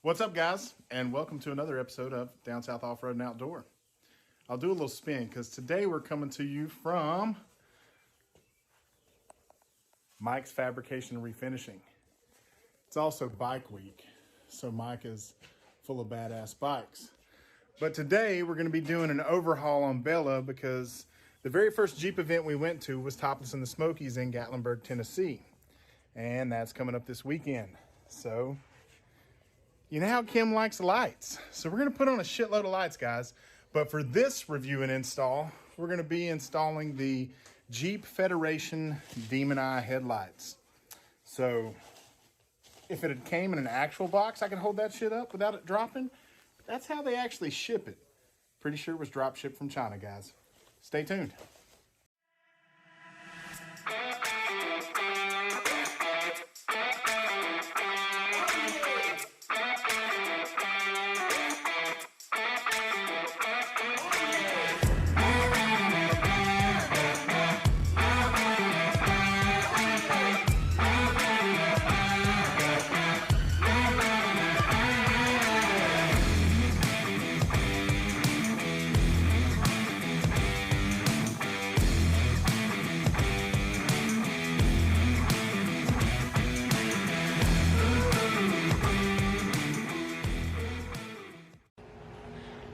What's up, guys, and welcome to another episode of Down South Off-Road and Outdoor. I'll do a little spin because today we're coming to you from Mike's Fabrication and Refinishing. It's also bike week, so Mike is full of badass bikes. But today we're going to be doing an overhaul on Bella because the very first Jeep event we went to was Topless in the Smokies in Gatlinburg, Tennessee. And that's coming up this weekend. So you know how Kim likes lights. So we're going to put on a shitload of lights, guys. But for this review and install, we're going to be installing the Jeep Federation Demon Eye headlights. So if it had came in an actual box, I could hold that shit up without it dropping. But that's how they actually ship it. Pretty sure it was drop shipped from China, guys. Stay tuned.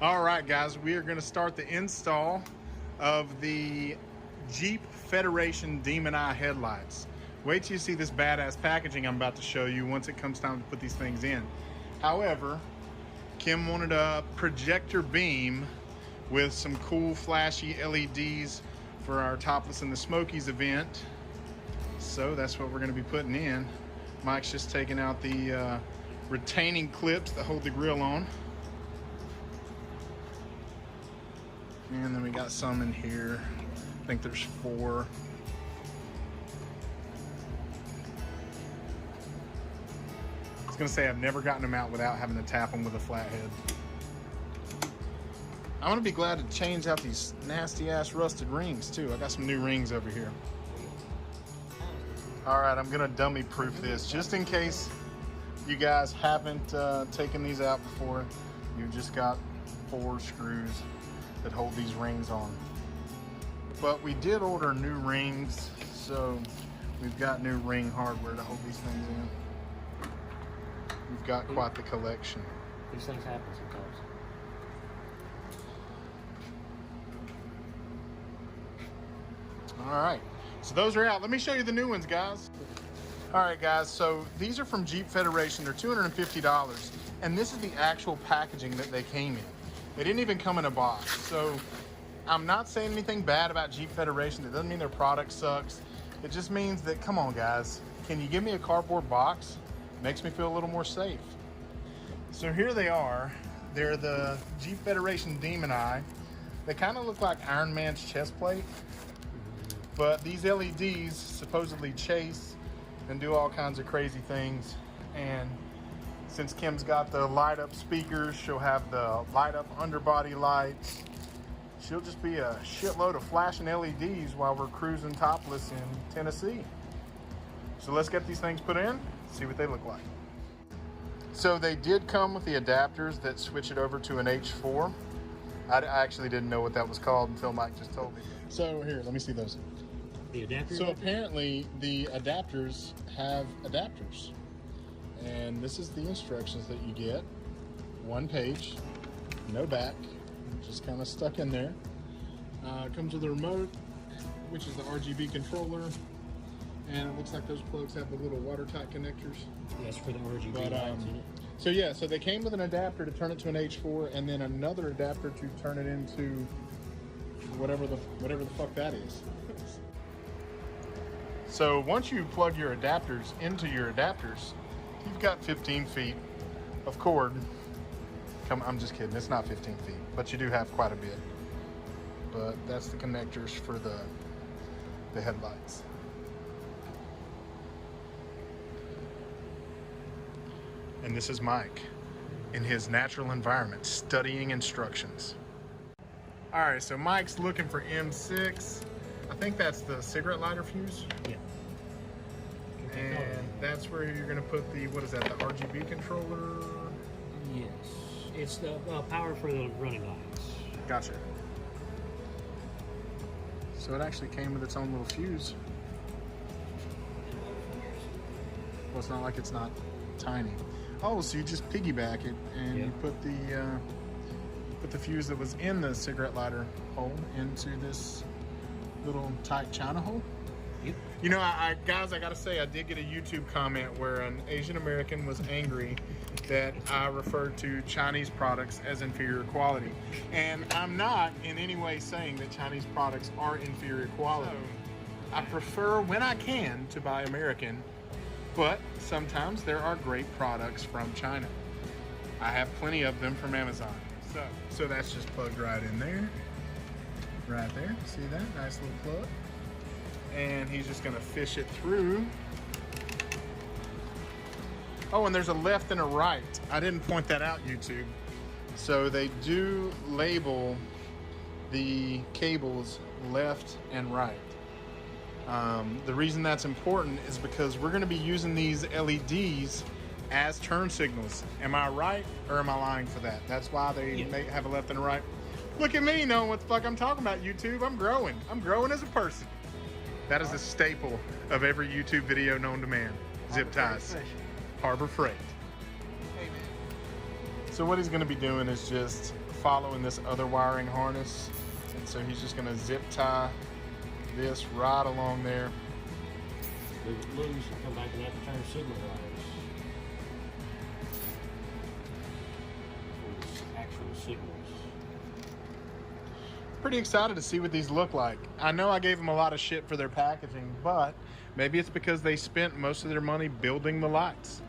All right, guys, we are going to start the install of the Jeep Federation Demon Eye headlights. Wait till you see this badass packaging I'm about to show you once it comes time to put these things in. However, Kim wanted a projector beam with some cool flashy LEDs for our Topless in the Smokies event. So that's what we're going to be putting in. Mike's just taking out the retaining clips that hold the grill on. And then we got some in here. I think there's 4. I was gonna say I've never gotten them out without having to tap them with a flathead. I'm gonna be glad to change out these nasty ass rusted rings too. I got some new rings over here. All right, I'm gonna dummy proof this just in case you guys haven't taken these out before. You've just got 4 screws that hold these rings on. But we did order new rings, so we've got new ring hardware to hold these things in. We've got quite the collection. These things happen sometimes. All right, so those are out. Let me show you the new ones, guys. All right, guys, so these are from Jeep Federation. They're $250, and this is the actual packaging that they came in. They didn't even come in a box. So I'm not saying anything bad about Jeep Federation. That doesn't mean their product sucks. It just means that, come on, guys, can you give me a cardboard box? Makes me feel a little more safe. So here they are. They're the Jeep Federation Demon Eye. They kind of look like Iron Man's chest plate, but these LEDs supposedly chase and do all kinds of crazy things. And since Kim's got the light up speakers, she'll have the light up underbody lights. She'll just be a shitload of flashing LEDs while we're cruising topless in Tennessee. So let's get these things put in, see what they look like. So they did come with the adapters that switch it over to an H4. I actually didn't know what that was called until Mike just told me. So here, let me see those. The adapter? So apparently the adapters have adapters. And this is the instructions that you get. 1 page, no back, just kind of stuck in there. It comes with a remote, which is the RGB controller. And it looks like those plugs have the little watertight connectors. Yes, for the RGB lights in it. So yeah, so they came with an adapter to turn it to an H4 and then another adapter to turn it into whatever the fuck that is. So once you plug your adapters into your adapters, you've got 15 feet of cord. I'm just kidding, it's not 15 feet, but you do have quite a bit. But that's the connectors for the headlights. And this is Mike in his natural environment, studying instructions. All right, so Mike's looking for M6. I think that's the cigarette lighter fuse. Yeah. And that's where you're gonna put the, what is that, the RGB controller? It's the power for the running lights. Gotcha. So it actually came with its own little fuse. Well, it's not like it's not tiny. Oh, so you just piggyback it and you put the fuse that was in the cigarette lighter hole into this little tight China hole. Yep. You know, guys, I gotta say, I did get a YouTube comment where an Asian American was angry that I referred to Chinese products as inferior quality. And I'm not in any way saying that Chinese products are inferior quality. So, I prefer, when I can, to buy American, but sometimes there are great products from China. I have plenty of them from Amazon. So that's just plugged right in there. Right there, see that? Nice little plug. And he's just gonna fish it through. Oh, and there's a left and a right. I didn't point that out, YouTube. So they do label the cables left and right. The reason that's important is because we're gonna be using these LEDs as turn signals. Am I right or am I lying for that? That's why they have a left and a right. Look at me knowing what the fuck I'm talking about, YouTube. I'm growing. I'm growing as a person. That is a staple of every YouTube video known to man. Zip ties. Harbor Freight. Hey, man. So what he's going to be doing is just following this other wiring harness. And so he's just going to zip tie this right along there. Leave it loose and come back and have to turn signal wires. For the actual signals. Pretty excited to see what these look like. I know I gave them a lot of shit for their packaging, but maybe it's because they spent most of their money building the lights.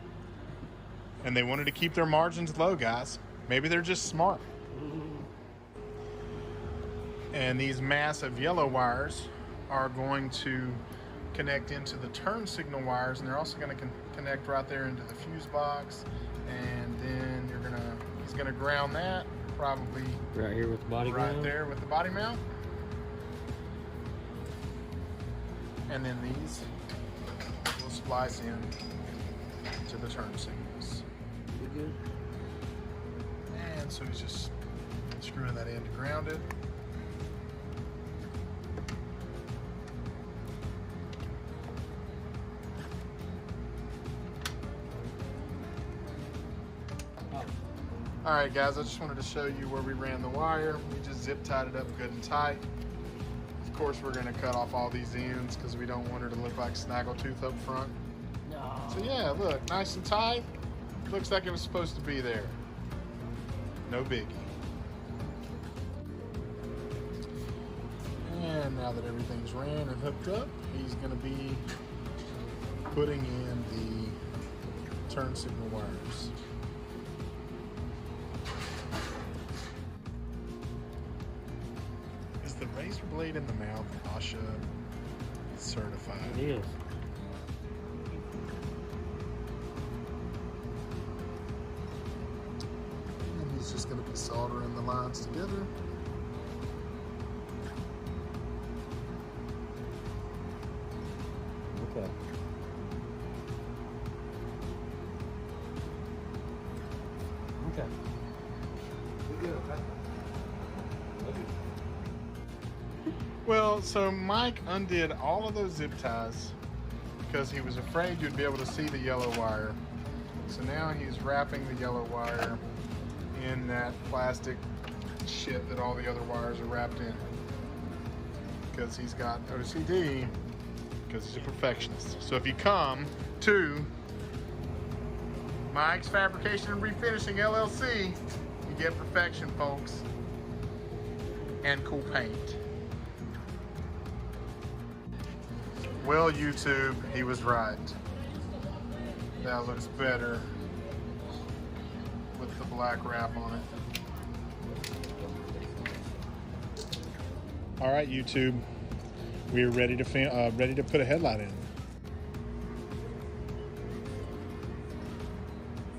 And they wanted to keep their margins low, guys. Maybe they're just smart. And these massive yellow wires are going to connect into the turn signal wires, and they're also going to connect right there into the fuse box. And then he's gonna ground that. Probably right here with the body mount. Right there with the body mount. And then these will splice in to the turn signals. Good. And so he's just screwing that in to ground it. All right, guys, I just wanted to show you where we ran the wire. We just zip tied it up good and tight. Of course, we're gonna cut off all these ends because we don't want her to look like Snaggletooth up front. No. So yeah, look, nice and tight. Looks like it was supposed to be there. No biggie. And now that everything's ran and hooked up, he's gonna be putting in the turn signal wires. The razor blade in the mouth, Asha certified. It is. And he's just going to be soldering the lines together. Okay. Okay. We good, okay? Well, so Mike undid all of those zip ties because he was afraid you'd be able to see the yellow wire. So now he's wrapping the yellow wire in that plastic shit that all the other wires are wrapped in. Because he's got OCD, because he's a perfectionist. So if you come to Mike's Fabrication and Refinishing LLC, you get perfection, folks, and cool paint. Well, YouTube, he was right. That looks better with the black wrap on it. All right, YouTube, we are ready to put a headlight in.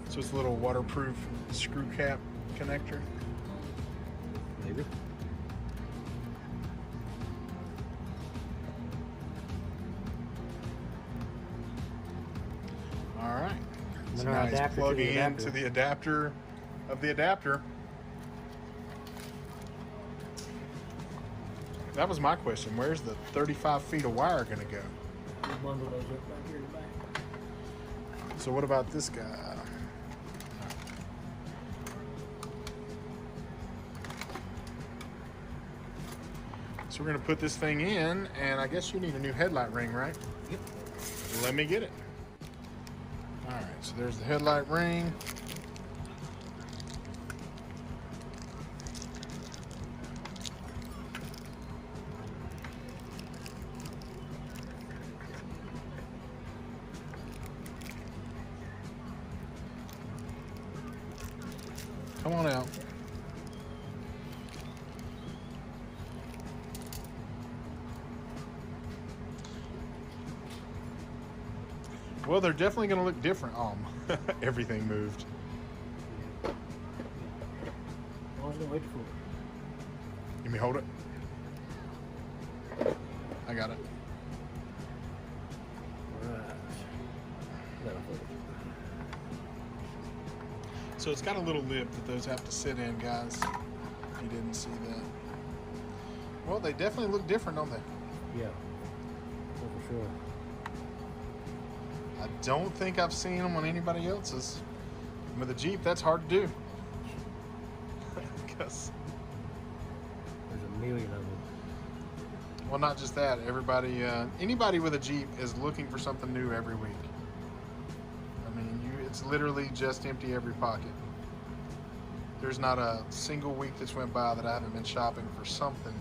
So it's a little waterproof screw cap connector. Maybe. All right. Then So our now he's adapter to the plugging adapter. into the adapter of the adapter. That was my question. Where's the 35 feet of wire going to go? We'll bundle those up right here in the back. So what about this guy? So we're going to put this thing in, and I guess you need a new headlight ring, right? Yep. Let me get it. All right, so there's the headlight ring. Come on out. Well, they're definitely going to look different. Everything moved. I was going to wait for it. Let me hold it. I got it. Right. That'll hold it. So it's got a little lip that those have to sit in, guys. If you didn't see that. Well, they definitely look different, don't they? Yeah. Oh, for sure. I don't think I've seen them on anybody else's. With a Jeep, that's hard to do. Because, There's a million of them. well, not just that. Everybody, anybody with a Jeep is looking for something new every week. I mean, it's literally just empty every pocket. There's not a single week that's went by that I haven't been shopping for something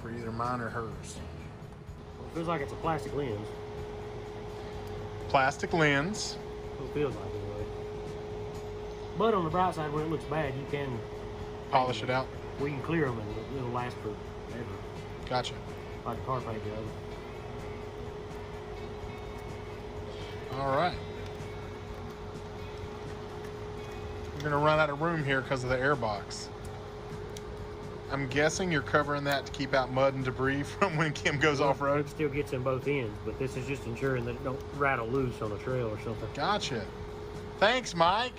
for either mine or hers. Well, it feels like it's a plastic lens. Plastic lens. That's what it feels like anyway. But on the bright side, when it looks bad, you can Polish it out. We can clear them and it'll last forever. Gotcha. Like a car paint does. All right. We're gonna run out of room here because of the air box. I'm guessing you're covering that to keep out mud and debris from when Kim goes off-road. It still gets in both ends, but this is just ensuring that it don't rattle loose on a trail or something. Gotcha. Thanks, Mike.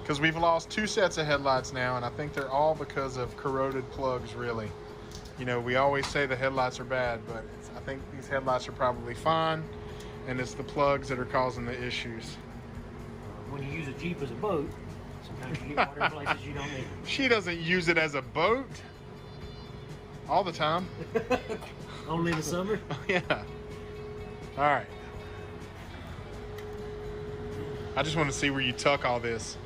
Because we've lost 2 sets of headlights now, and I think they're all because of corroded plugs, really. You know, we always say the headlights are bad, but I think these headlights are probably fine, and it's the plugs that are causing the issues. When you use a Jeep as a boat, sometimes you get water in places you don't need. She doesn't use it as a boat all the time. Only in the summer? Yeah. All right. I just want to see where you tuck all this.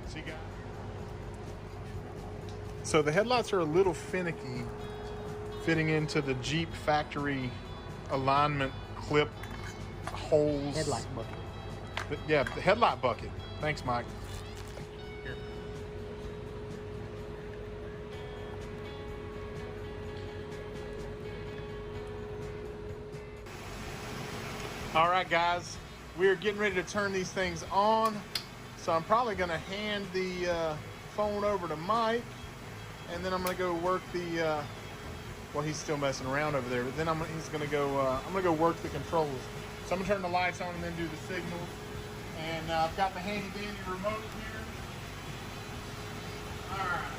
See, guys. So the headlights are a little finicky fitting into the Jeep factory alignment clip holes. Headlight bucket. Yeah, the headlight bucket. Thanks, Mike. Here. All right, guys, we're getting ready to turn these things on. So I'm probably gonna hand the phone over to Mike, and then I'm gonna go work the, well, he's still messing around over there, but then I'm gonna go work the controls. So I'm gonna turn the lights on and then do the signals. And I've got the handy dandy remote here. All right.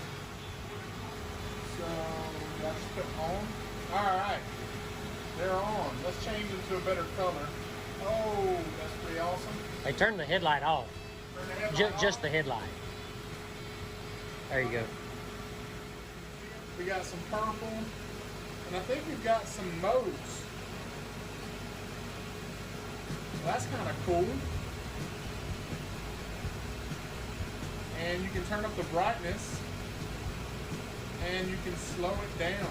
So that's put on. All right. They're on. Let's change them to a better color. Oh, that's pretty awesome. They turned the headlight off. Turn the headlight Just off. the headlight. There you go. We got some purple, and I think we've got some modes. Well, that's kind of cool. And you can turn up the brightness, and you can slow it down.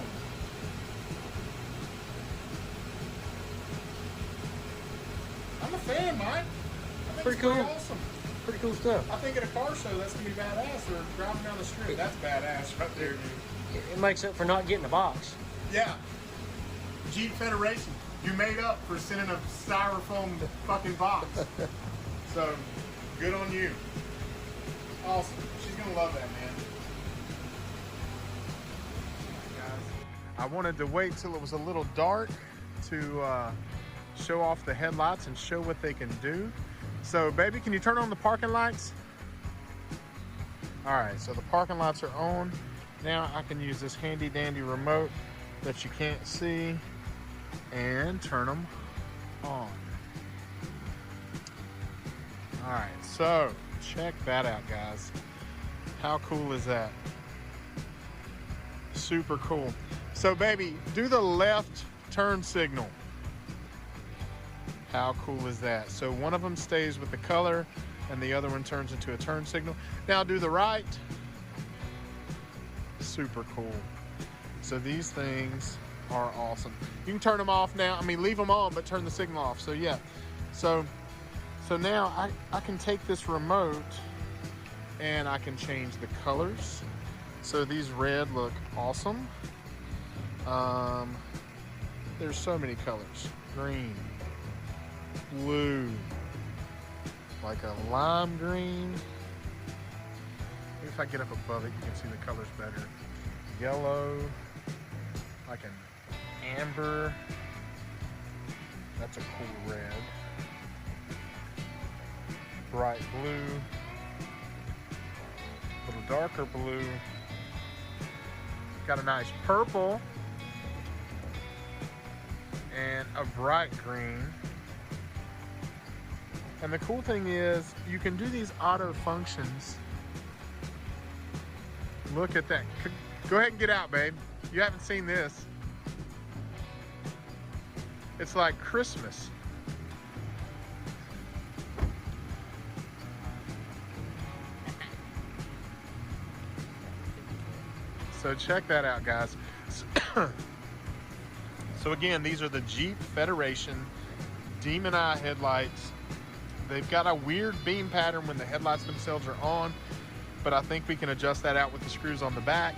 I'm a fan, Mike. I think Pretty it's cool. Awesome. Pretty cool stuff. I think at a car show that's gonna be badass, or driving down the street. That's badass right there, dude. It makes up for not getting a box. Yeah. Jeep Federation, you made up for sending a styrofoam fucking box. So, good on you. Awesome. She's gonna love that, man. Guys, I wanted to wait till it was a little dark to show off the headlights and show what they can do. So baby, can you turn on the parking lights? All right, so the parking lights are on. Now I can use this handy dandy remote that you can't see and turn them on. All right, so check that out, guys. How cool is that? Super cool. So baby, do the left turn signal. How cool is that? So one of them stays with the color and the other one turns into a turn signal. Now do the right. Super cool. So these things are awesome. You can turn them off now. I mean, leave them on, but turn the signal off. So yeah. So now I can take this remote and I can change the colors. So these red look awesome. There's so many colors. Green, blue, like a lime green. Maybe if I get up above it, you can see the colors better. Yellow, like an amber. That's a cool red. Bright blue, a little darker blue. Got a nice purple and a bright green. And the cool thing is you can do these auto functions. Look at that. Go ahead and get out, babe. You haven't seen this. It's like Christmas. So check that out, guys. So again, these are the Jeep Federation Demon Eye headlights. They've got a weird beam pattern when the headlights themselves are on, but I think we can adjust that out with the screws on the back.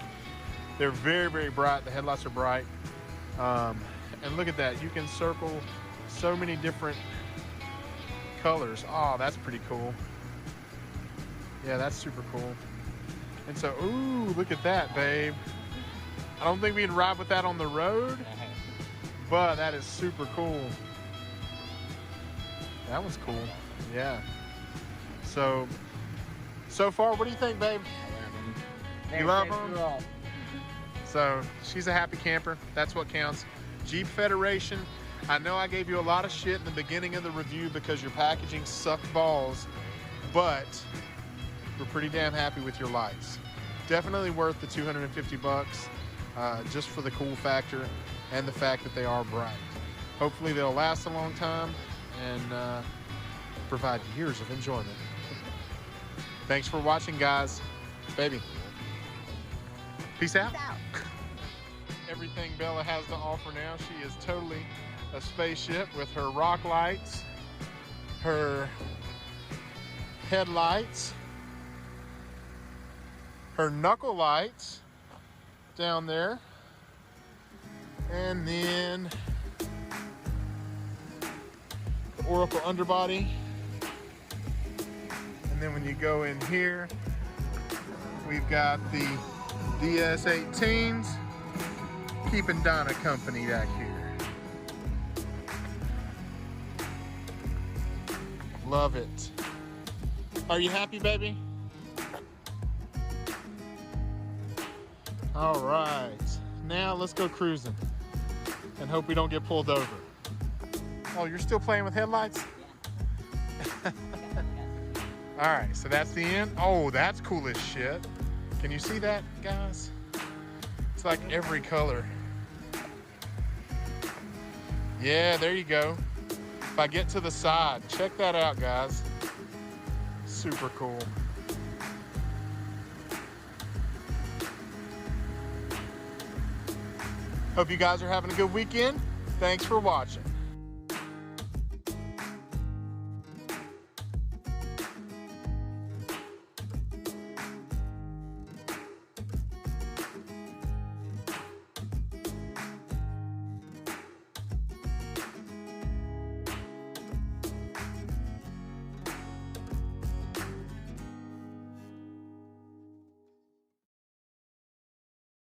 They're very, very bright. The headlights are bright. And look at that. You can circle so many different colors. Oh, that's pretty cool. Yeah, that's super cool. And so, ooh, look at that, babe. I don't think we can ride with that on the road, but that is super cool. That one's cool. Yeah. So far, what do you think, babe? You love them? So she's a happy camper. That's what counts. Jeep Federation. I know I gave you a lot of shit in the beginning of the review because your packaging sucked balls, but we're pretty damn happy with your lights. Definitely worth the 250 bucks, just for the cool factor and the fact that they are bright. Hopefully they'll last a long time and provide years of enjoyment. Thanks for watching, guys. Baby, peace out. Everything Bella has to offer now. She is totally a spaceship with her rock lights, her headlights, her knuckle lights down there, and then the Oracle underbody. And then when you go in here, we've got the DS18s keeping Donna company back here. Love it. Are you happy, baby? All right, now let's go cruising and hope we don't get pulled over. Oh, you're still playing with headlights? Yeah. All right, so that's the end. Oh, that's cool as shit. Can you see that, guys? It's like every color. Yeah, there you go. If I get to the side, check that out, guys. Super cool. Hope you guys are having a good weekend. Thanks for watching.